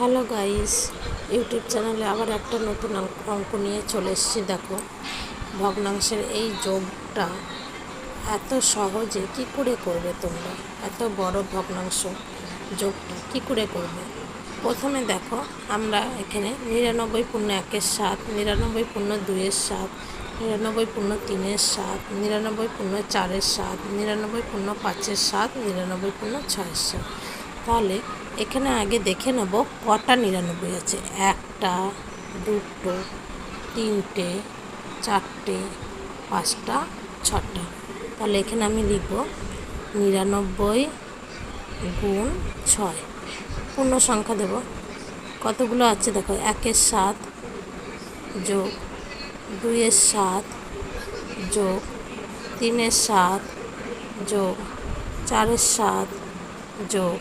Hello guys, YouTube চ্যানেলে আবার একটা নতুন অঙ্ক নিয়ে চলে এসেছি। দেখো, ভগ্নাংশের এই যোগটা এত সহজে কি করে করবে তোমরা? এত বড় ভগ্নাংশ যোগটা কি করে করবে? প্রথমে দেখো, আমরা এখানে 99.1-7, 99.2-7, 99.3-7, 99.4-7, 99.5-7, 99.6-7। তাহলে এখানে আগে দেখে নেব কটা 99 আছে। একটা, দুটো, তিনটে, চারটে, পাঁচটা, ছটা। তাহলে এখানে আমি লিখব 99 গুণ 6। পূর্ণ সংখ্যা দেব। কতগুলো আছে দেখো, 1-7 যোগ 2-7 যোগ 3-7 যোগ 4-7 যোগ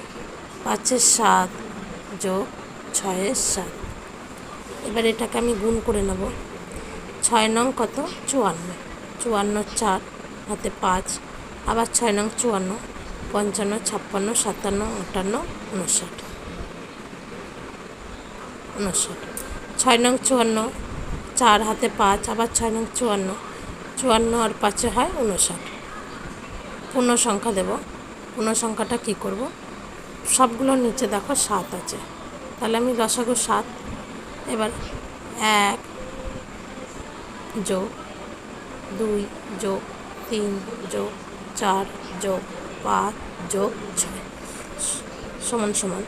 5-7 যোগ 6-7। এবার এটাকে আমি গুণ করে নেব। 6 নং কত? 54। 54 4 হাতে 5, আবার 6 নং 54, 55, 56, 57, 58, 59। 6 নং 54, 4 হাতে 5, আবার 6 নং 54, 54 আর 5 হয় 59। পূর্ণ সংখ্যা দেব। পূর্ণ সংখ্যাটা কী করব? সবগুলোর নিচে দেখো 7 আছে, তাহলে আমি লসাগু 7। এবার 1 যোগ 2 যোগ 3 যোগ 4 যোগ 5 যোগ 6 সমান সমান।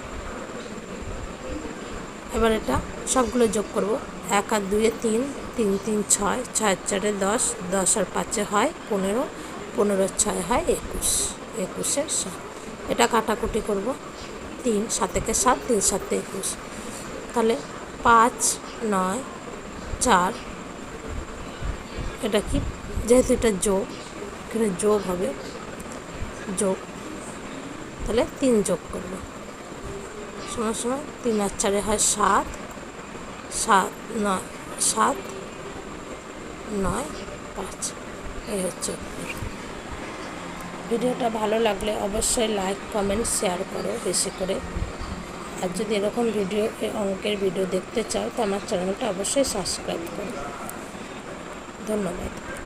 এবার এটা সবগুলো যোগ করব। 1 আর 2 3, 3 3 6, 6 4 10, 10 আর 5 হয় 15, 15 6 হয় 21, 21 7। এটা কাটাকুটি করব। 3 7 একে 7, 3 7 21। তাহলে 5 9 4, এটা কি? যেহেতু এটা যোগ, এখানে যোগ হবে, যোগ। তাহলে 3 যোগ করব। সমান সমান 3 আর 4 হয় 7, 7 9 7 9 5। এই হচ্ছে। ভিডিওটা ভালো লাগলে অবশ্যই লাইক কমেন্ট শেয়ার করো বেশি করে। আর যদি এরকম ভিডিও, অঙ্কের ভিডিও দেখতে চাও তো আমার চ্যানেলটা অবশ্যই সাবস্ক্রাইব করো। ধন্যবাদ।